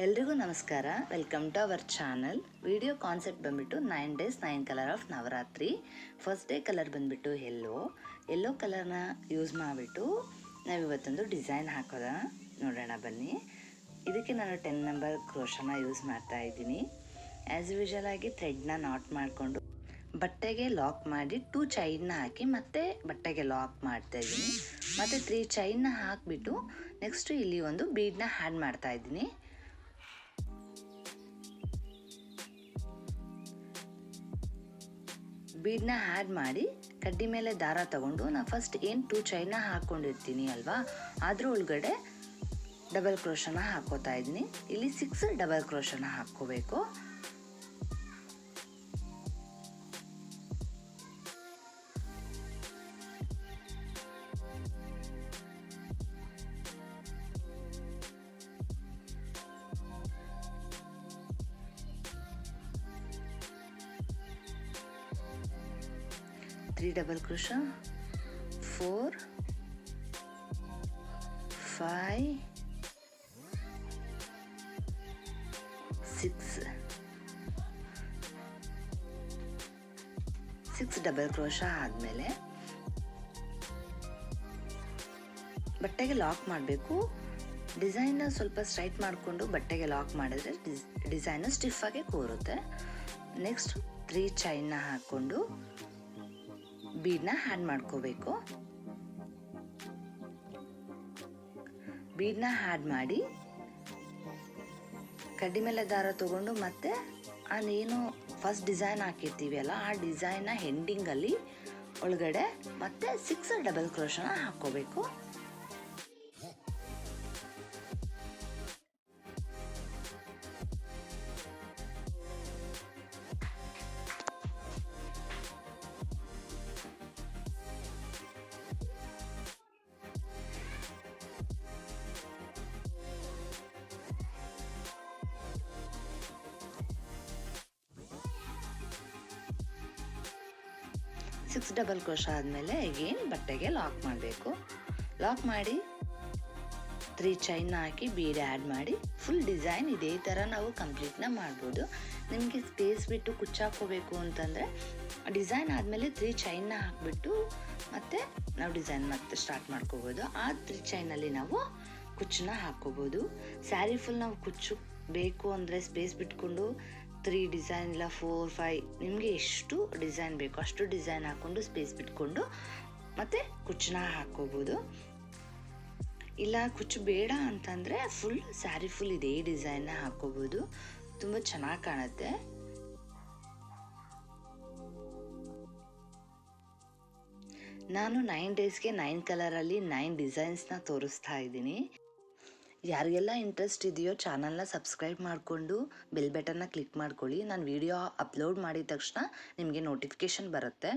ಎಲ್ರಿಗೂ ನಮಸ್ಕಾರ. Welcome to our channel. Video concept ಬಂದ್ಬಿಟ್ಟು 9 days 9 colour of Navratri. First day colour ಬಂದ್ಬಿಟ್ಟು ಎಲ್ಲೋ ಕಲರ್ನ ಯೂಸ್ ಮಾಡಿಬಿಟ್ಟು ನಾವು ಇವತ್ತೊಂದು ಡಿಸೈನ್ ಹಾಕೋದ ನೋಡೋಣ ಬನ್ನಿ. ಇದಕ್ಕೆ ನಾನು 10 ನಂಬರ್ ಕ್ರೋಶನ ಯೂಸ್ ಮಾಡ್ತಾ ಇದ್ದೀನಿ. ಆ್ಯಸ್ ಯೂಶಲ್ ಆಗಿ ಥ್ರೆಡ್ನ ನಾಟ್ ಮಾಡಿಕೊಂಡು ಬಟ್ಟೆಗೆ ಲಾಕ್ ಮಾಡಿ 2 ಚೈನ್ನ ಹಾಕಿ ಮತ್ತೆ ಬಟ್ಟೆಗೆ ಲಾಕ್ ಮಾಡ್ತಾ ಇದ್ದೀನಿ. ಮತ್ತು 3 ಚೈನ್ನ ಹಾಕಿಬಿಟ್ಟು ನೆಕ್ಸ್ಟು ಇಲ್ಲಿ ಒಂದು ಬೀಡನ್ನ ಆ್ಯಡ್ ಮಾಡ್ತಾ ಇದ್ದೀನಿ. ಬೀಡನ್ನ ಆ್ಯಡ್ ಮಾಡಿ ಕಡ್ಡಿ ಮೇಲೆ ದಾರ ತಗೊಂಡು ನಾನು ಫಸ್ಟ್ ಏನು 2 ಚೈನ್ನ ಹಾಕ್ಕೊಂಡಿರ್ತೀನಿ ಅಲ್ವಾ, ಅದ್ರ ಒಳಗಡೆ ಡಬಲ್ ಕ್ರೋಶನ ಹಾಕೋತಾ ಇದ್ದೀನಿ. ಇಲ್ಲಿ 6 ಡಬಲ್ ಕ್ರೋಶನ ಹಾಕ್ಕೋಬೇಕು. Three double crochet, 4, 5, 6 double crochet ಆದಮೇಲೆ ಬಟ್ಟೆಗೆ ಲಾಕ್ ಮಾಡಬೇಕು. ಡಿಸೈನ್ನ ಸ್ವಲ್ಪ ಸ್ಟ್ರೈಟ್ ಮಾಡಿಕೊಂಡು ಬಟ್ಟೆಗೆ ಲಾಕ್ ಮಾಡಿದ್ರೆ ಡಿಸೈನು ಸ್ಟಿಫಾಗಿ ಕೂರುತ್ತೆ. ನೆಕ್ಸ್ಟ್ 3 ಚೈನ್ನ ಹಾಕ್ಕೊಂಡು ಬೀಡನ್ನ ಆ್ಯಡ್ ಮಾಡ್ಕೋಬೇಕು. ಬೀಡನ್ನ ಆ್ಯಡ್ ಮಾಡಿ ಕಡ್ಡಿ ಮೇಲೆ ದಾರ ತಗೊಂಡು ಮತ್ತೆ ಅದೇನು ಫಸ್ಟ್ ಡಿಸೈನ್ ಹಾಕಿರ್ತೀವಿ ಅಲ್ಲ, ಆ ಡಿಸೈನ್ನ ಹೆಂಡಿಂಗಲ್ಲಿ ಒಳಗಡೆ ಮತ್ತೆ 6 ಡಬಲ್ ಕ್ರೋಶನ ಹಾಕ್ಕೋಬೇಕು. ಸಿಕ್ಸ್ ಡಬಲ್ ಕ್ರೋಶ ಆದಮೇಲೆ ಅಗೇನ್ ಬಟ್ಟೆಗೆ ಲಾಕ್ ಮಾಡಬೇಕು. ಲಾಕ್ ಮಾಡಿ 3 ಚೈನ್ನ ಹಾಕಿ ಬೀಡ್ ಆ್ಯಡ್ ಮಾಡಿ ಫುಲ್ ಡಿಸೈನ್ ಇದೇ ಥರ ನಾವು ಕಂಪ್ಲೀಟ್ನ ಮಾಡ್ಬೋದು. ನಿಮಗೆ ಸ್ಪೇಸ್ ಬಿಟ್ಟು ಕುಚ್ಚಾಕೋಬೇಕು ಅಂತಂದರೆ ಡಿಸೈನ್ ಆದಮೇಲೆ 3 ಚೈನ್ನ ಹಾಕಿಬಿಟ್ಟು ಮತ್ತೆ ನಾವು ಡಿಸೈನ್ ಮತ್ತೆ ಸ್ಟಾರ್ಟ್ ಮಾಡ್ಕೋಬೋದು. ಆ 3 ಚೈನಲ್ಲಿ ನಾವು ಕುಚ್ಚನ್ನ ಹಾಕ್ಕೋಬೋದು. ಸ್ಯಾರಿ ಫುಲ್ ನಾವು ಕುಚ್ಚು ಬೇಕು ಅಂದರೆ ಸ್ಪೇಸ್ ಬಿಟ್ಕೊಂಡು 3 ಡಿಸೈನ್ ಇಲ್ಲ 4, 5 ನಿಮಗೆ ಎಷ್ಟು ಡಿಸೈನ್ ಬೇಕು ಅಷ್ಟು ಡಿಸೈನ್ ಹಾಕ್ಕೊಂಡು ಸ್ಪೇಸ್ ಬಿಟ್ಕೊಂಡು ಮತ್ತು ಕುಚ್ಚನ್ನ ಹಾಕ್ಕೋಬೋದು. ಇಲ್ಲ ಕುಚ್ಚು ಬೇಡ ಅಂತಂದರೆ ಫುಲ್ ಸ್ಯಾರಿ ಫುಲ್ ಇದೇ ಡಿಸೈನ್ನ ಹಾಕ್ಕೋಬೋದು. ತುಂಬ ಚೆನ್ನಾಗಿ ಕಾಣುತ್ತೆ. ನಾನು 9 ಡೇಸ್ಗೆ 9 ಕಲರಲ್ಲಿ 9 ಡಿಸೈನ್ಸ್ನ ತೋರಿಸ್ತಾ ಇದ್ದೀನಿ. ಯಾರಿಗೆಲ್ಲ ಇಂಟ್ರೆಸ್ಟ್ ಇದೆಯೋ ಚಾನಲ್ನ ಸಬ್ಸ್ಕ್ರೈಬ್ ಮಾಡಿಕೊಂಡು ಬೆಲ್ ಬಟನ್ನ ಕ್ಲಿಕ್ ಮಾಡ್ಕೊಳ್ಳಿ. ನಾನು ವಿಡಿಯೋ ಅಪ್ಲೋಡ್ ಮಾಡಿದ ತಕ್ಷಣ ನಿಮಗೆ ನೋಟಿಫಿಕೇಷನ್ ಬರುತ್ತೆ.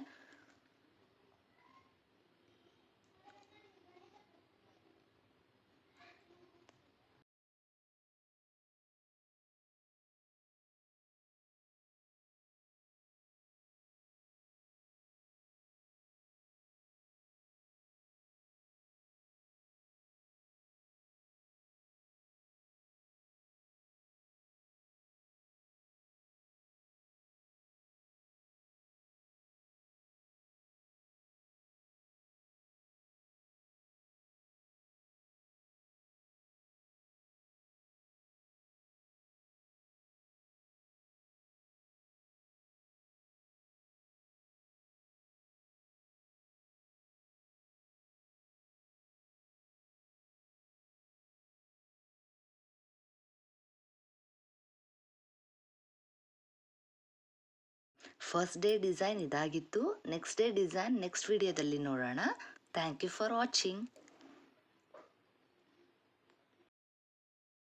ಫಸ್ಟ್ ಡೇ ಡಿಸೈನ್ ಇದಾಗಿತ್ತು. ನೆಕ್ಸ್ಟ್ ಡೇ ಡಿಸೈನ್ ನೆಕ್ಸ್ಟ್ ವಿಡಿಯೋದಲ್ಲಿ ನೋಡೋಣ. Thank you for watching.